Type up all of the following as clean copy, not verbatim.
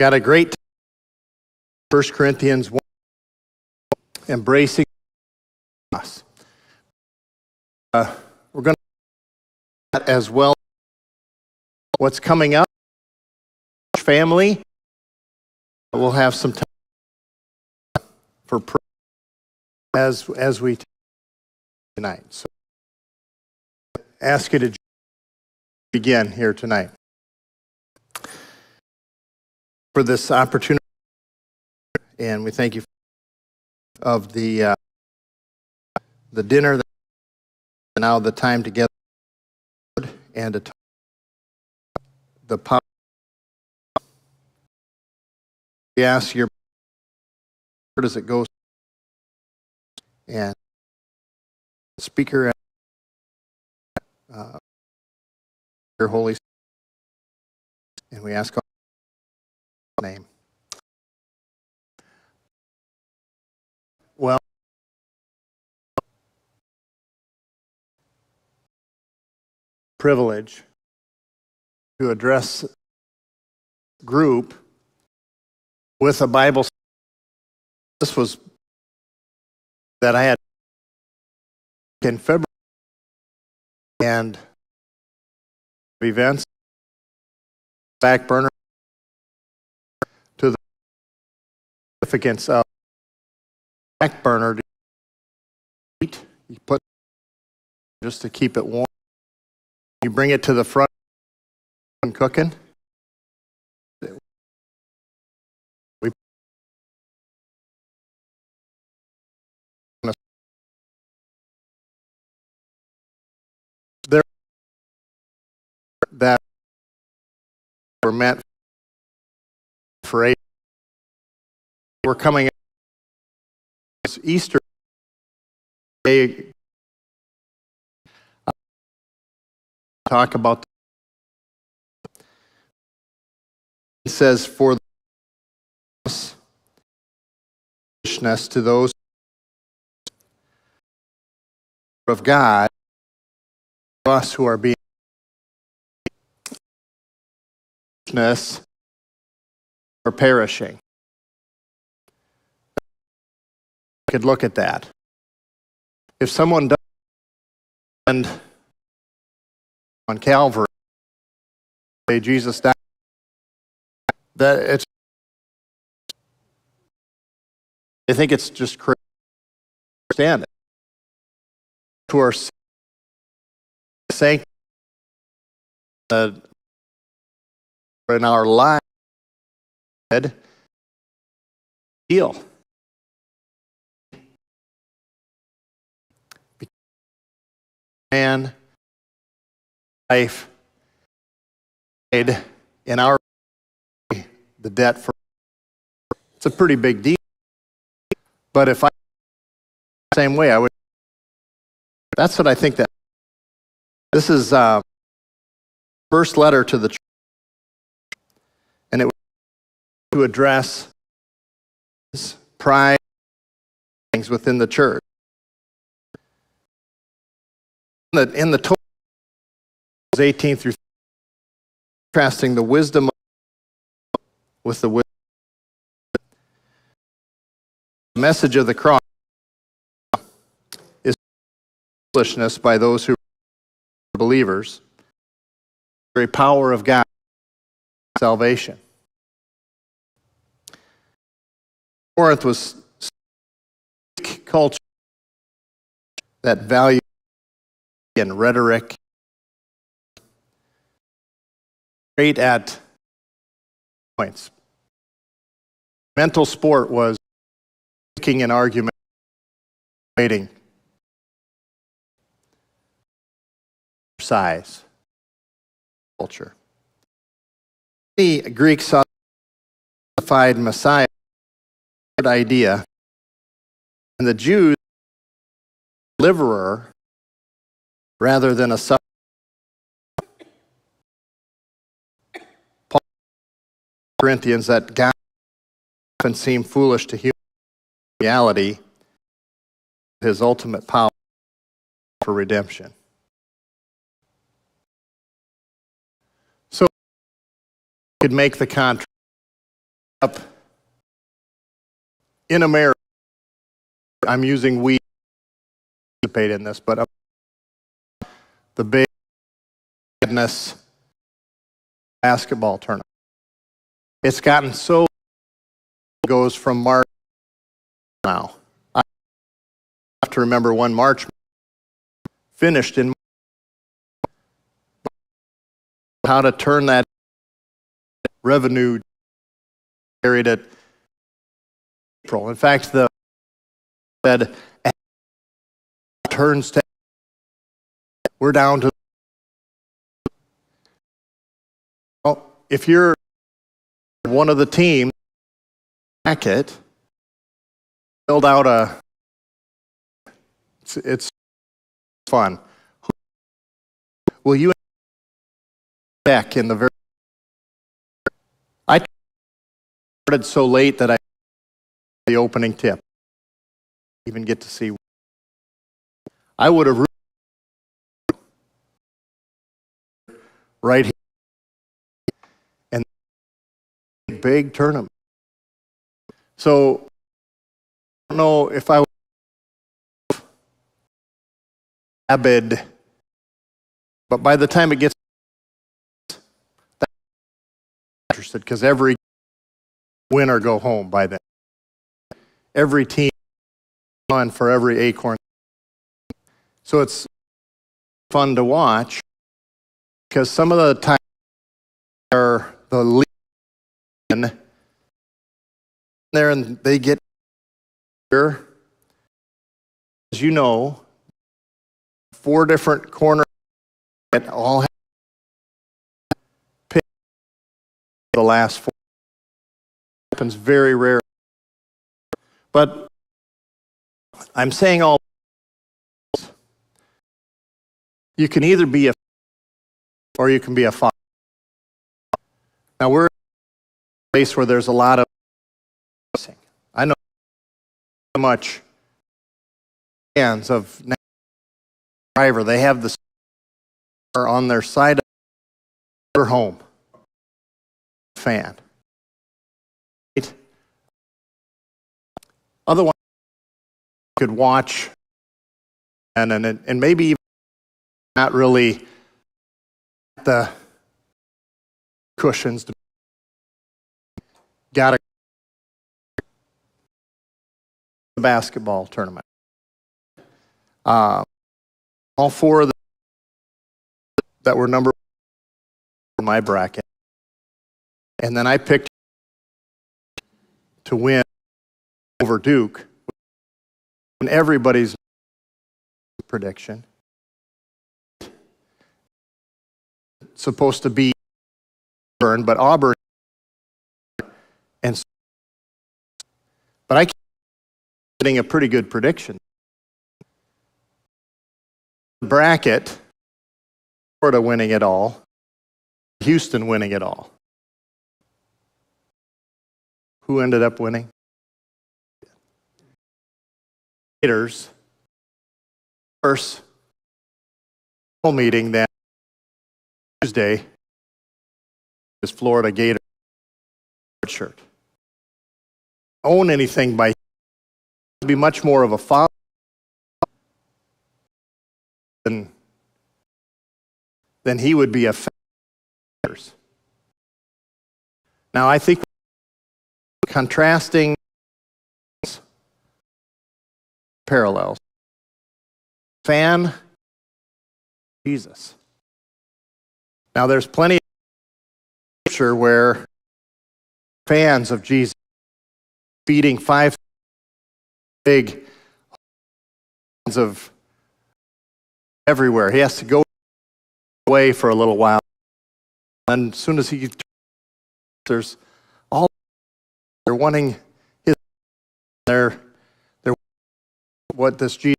Got a great 1 Corinthians 1, embracing us. We're going to as well what's coming up. Family, we'll have some time for prayer as we tonight. So ask you to begin here tonight for this opportunity, and we thank you of the dinner, now the time together, and the power. We ask your word as it goes, and speaker, your Holy Spirit, and we ask all in His name. Well, privilege to address group with a Bible. This was that I had in February, and events back burner to the significance of back burner. You put just to keep it warm. You bring it to the front when cooking. That were meant for April. We're coming up. It's Easter Day. Talk about. It says, "For the foolishness to those of God, us who are being or perishing." I could look at that. If someone does on Calvary, say Jesus died, that it's, I think it's just crazy to understand it. Who are saying in our lives, heal. Man, life, in our the debt for. It's a pretty big deal. But if I same way, I would. That's what I think that. This is first letter to the church, and it was to address pride things within the church. In the total 18 through contrasting the wisdom with the wisdom. The message of the cross is foolishness by those who are believers. The very power of God, salvation. Corinth was culture that valued and rhetoric, great at points. Mental sport was making an argument, waiting, size, culture. The Greeks saw the crucified Messiah, good idea, and the Jews, deliverer, rather than a sufferer. Paul Corinthians that God often seem foolish to human reality, his ultimate power for redemption. So could make the contrast up in America, I'm using we participate in this, but the big Madness basketball tournament. It's gotten so it goes from March now. I have to remember when March finished in how to turn that revenue carried at April. In fact, the Fed turns to we're down to if you're one of the teams bracket, build out it's fun. Will you back in the very I started so late that I the opening tip even get to see I would have right here and big tournament. So I don't know if I was Abed, but by the time it gets interested, because every win or go home by then. Every team on for every acorn. So it's fun to watch because some of the times are the lead in there and they get here. As you know, 4 different corners that all have picked the last 4. Happens very rare. But I'm saying all you can either be a or you can be a father. Now we're in a place where there's a lot of I know how much fans of driver they have the are on their side of their home fan. Right? Otherwise you could watch and maybe even not really the cushions to got a basketball tournament. All 4 of them that were number 1 for my bracket. And then I picked to win over Duke in everybody's prediction. Supposed to be Auburn, but Auburn and but I keep getting a pretty good prediction. Bracket, Florida winning it all, Houston winning it all. Who ended up winning? Gators. First meeting that Tuesday is Florida Gator shirt. Own anything by be much more of a father than he would be a fan. Now I think contrasting parallels. Fan Jesus. Now there's plenty of scripture where fans of Jesus feeding 5 big of everywhere. He has to go away for a little while. And as soon as he there's all they're wanting his they're what this Jesus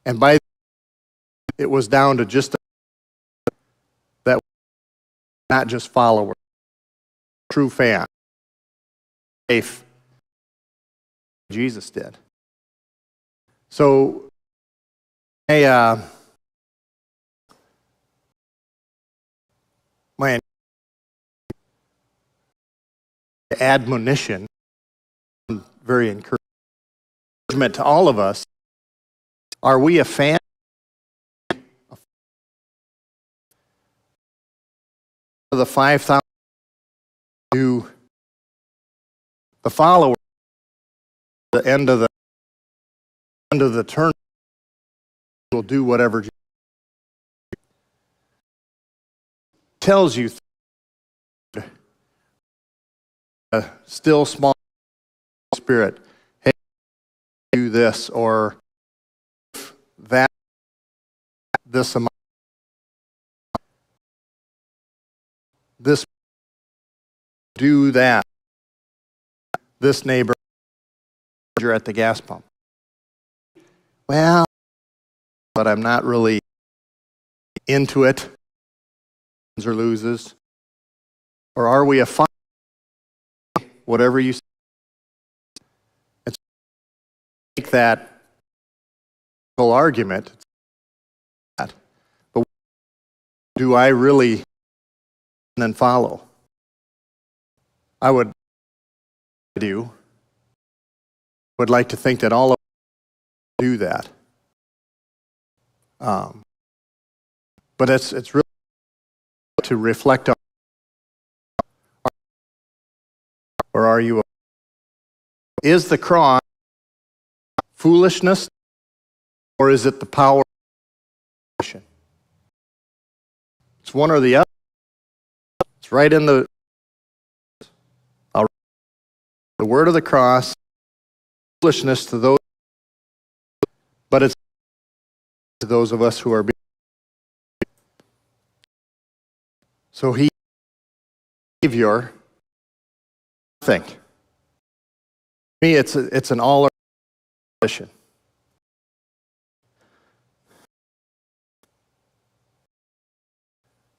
and by it was down to just that not just follower, true fan. Faith Jesus did. So hey man admonition, very encouragement to all of us. Are we a fan of the 5,000 to the followers at the end of the turn will do whatever tells you a still small spirit, hey, do this or that, this amount, this, do that, this neighbor, you're at the gas pump. Well, but I'm not really into it, wins or loses. Or are we a fight? Whatever you say. It's make that whole argument. But do I really and follow? I would like to think that all of us do that. But it's really to reflect on, or are you, is the cross foolishness or is it the power of salvation? It's one or the other. It's right in the word of the cross, foolishness to those, but it's to those of us who are being. So he, Savior, think. To me, it's an all-or position.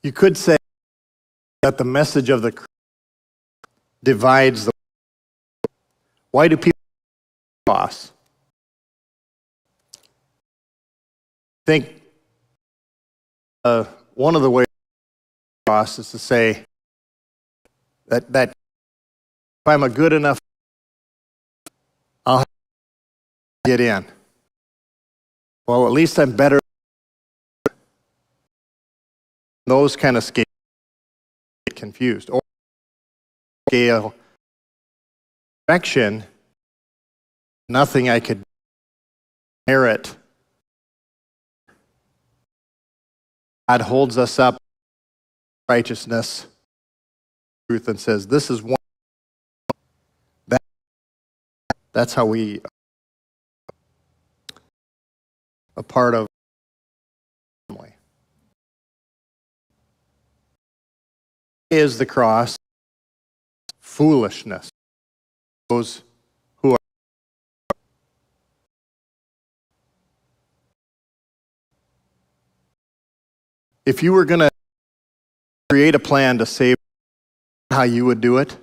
You could say that the message of the cross divides the. Why do people cross? I think one of the ways to cross is to say that if I'm a good enough, I'll get in. Well, at least I'm better. Those kind of scales get confused. Or scale perfection, nothing I could merit. God holds us up, righteousness, truth, and says, this is one. That's how we a part of the family. Is the cross foolishness? Those who are. If you were going to create a plan to save, how you would do it?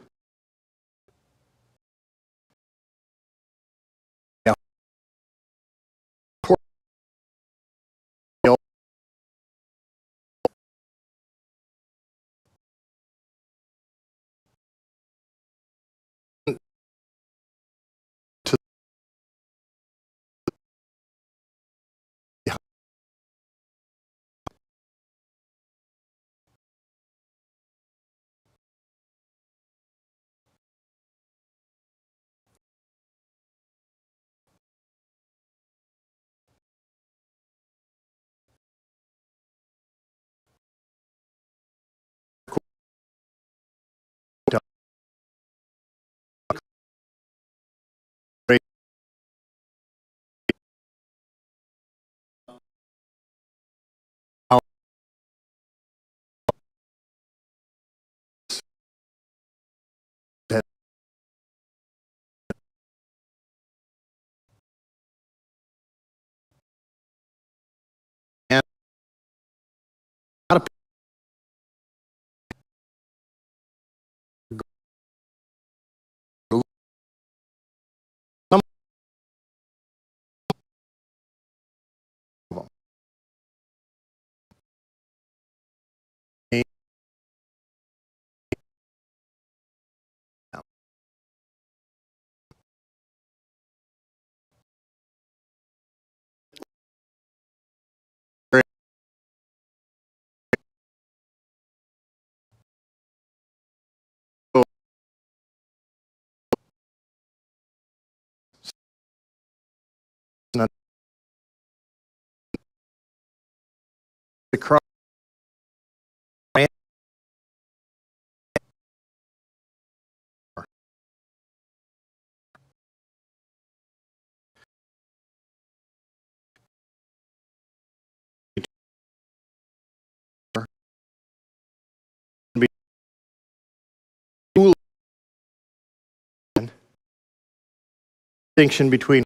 distinction between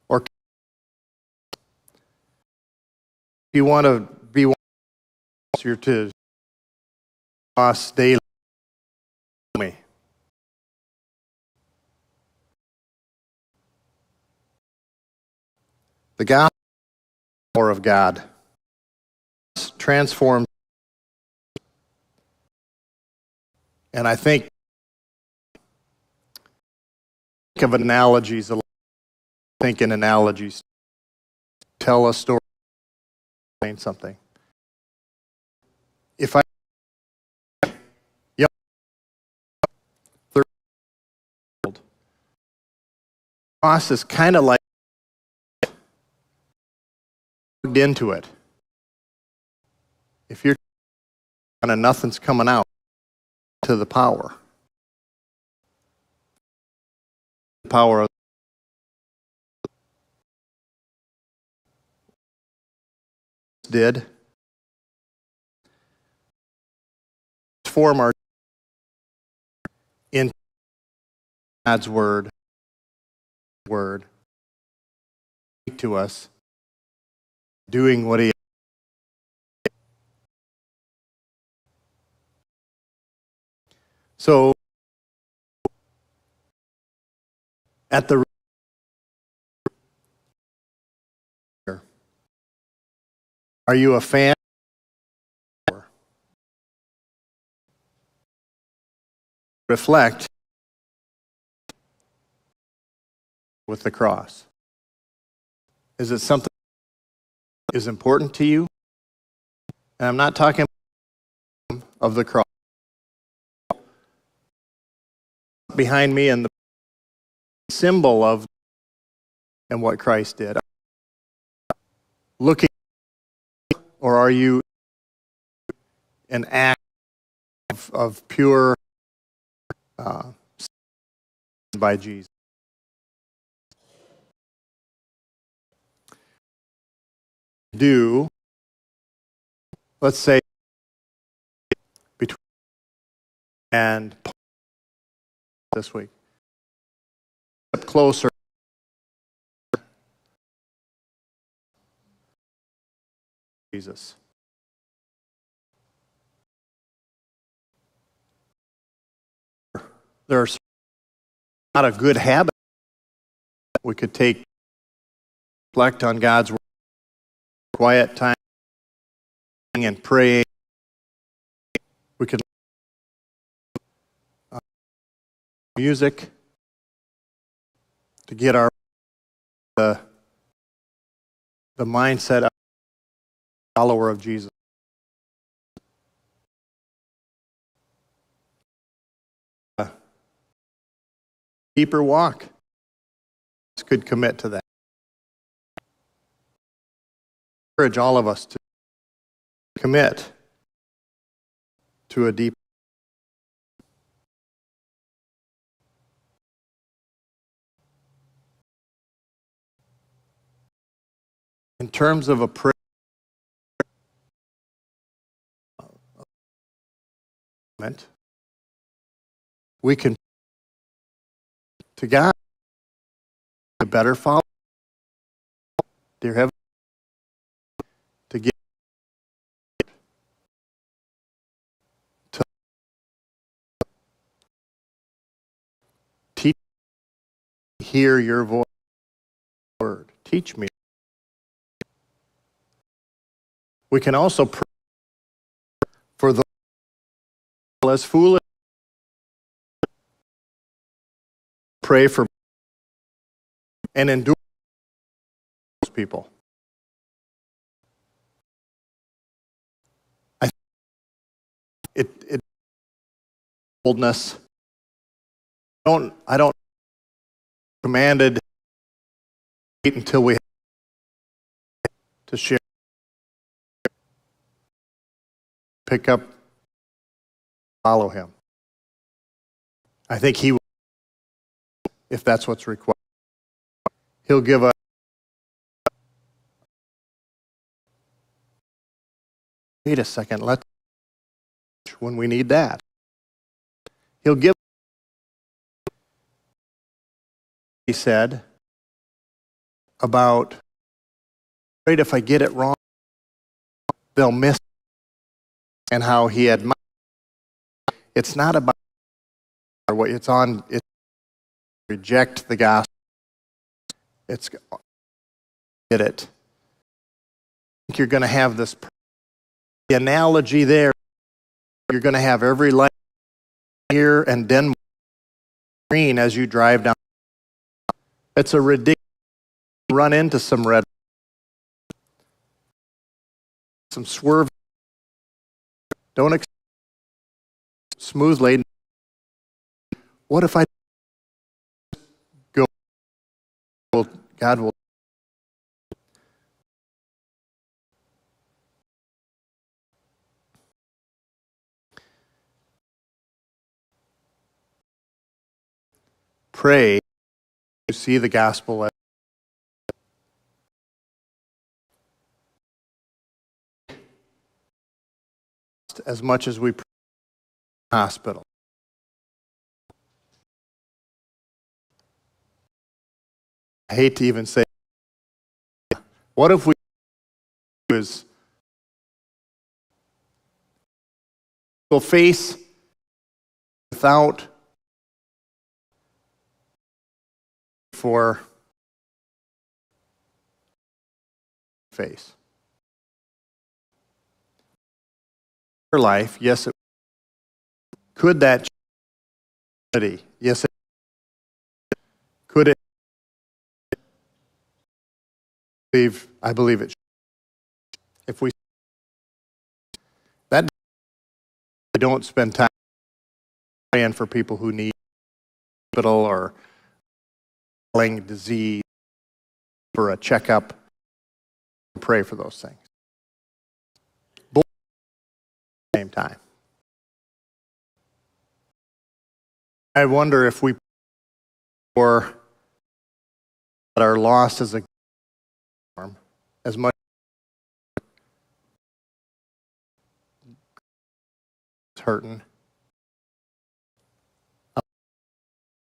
or if you want to be one, you're to cross daily. The gospel power of God transforms, and I think of analogies. Think in analogies. Tell a story, explain something. If I young 30-year-old, cross is kind of like plugged into it. If you're and nothing's coming out to the power. The power of did form our in God's word to us, doing what he. So at the are you a fan? Reflect with the cross. Is it something that is important to you? And I'm not talking of the cross. Behind me and the symbol of and what Christ did. Looking, or are you an act of pure by Jesus? Do, let's say, between and this week, up closer. Jesus. There's not a good habit we could take, reflect on God's word, quiet time and praying. We could music to get our the mindset of a follower of Jesus. Deeper walk could commit to that. Encourage all of us to commit to a deep. In terms of a prayer, we can to God a better follow. Dear Heaven, to get to teach, hear your voice, word. Teach me. We can also pray for those less foolish. Pray for and endure those people. It boldness. I don't commanded until we have to share, pick up, follow him. I think he will, if that's what's required. He'll give us wait a second, let's when we need that. He'll give he said about, afraid if I get it wrong, they'll miss it, and how he admired. It's not about what it's on, it's reject the gospel. It's get it. I think you're going to have this, the analogy there, you're going to have every light here and Denmark green as you drive down. It's a ridiculous, run into some red, some swerve, don't smooth lane. What if I go, God will. Pray to see the gospel as much as we pray in the hospital. I hate to even say, what if we will face without for face. Her life, yes, it could that change? Yes, it could it. I believe it. If we that don't spend time praying for people who need hospital or disease for a checkup, pray for those things. Both at the same time. I wonder if we or that are lost as a form as much hurting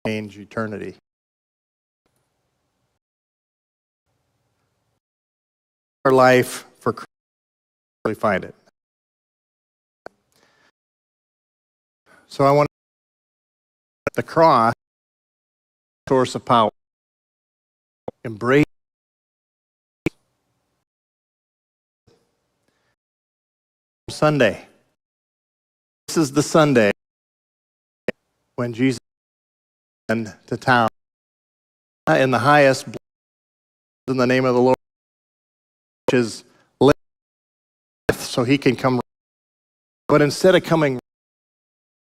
change eternity. Our life for Christ, really find it. So I want the cross, source of power. Embrace Sunday. This is the Sunday when Jesus went to town in the highest in the name of the Lord, which is so he can come. But instead of coming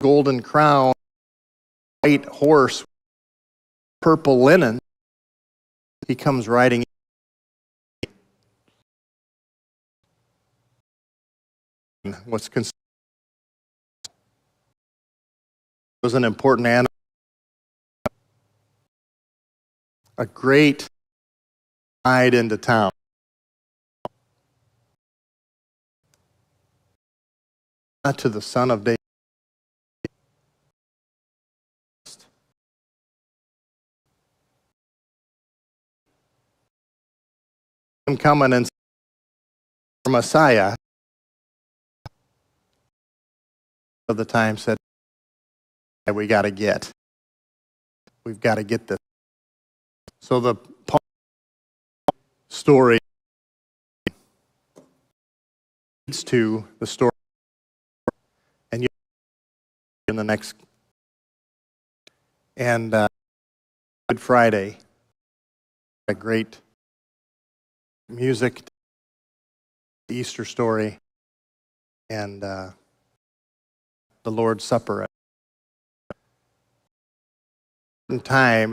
golden crown, white horse, purple linen, he comes riding in what's considered was an important animal, a great ride into town. Not to the Son of David. Him coming and Messiah of the time said, we've got to get this. So the story leads to the story, and you in the next, and Good Friday, a great music, Easter story, and the Lord's Supper. At a certain time,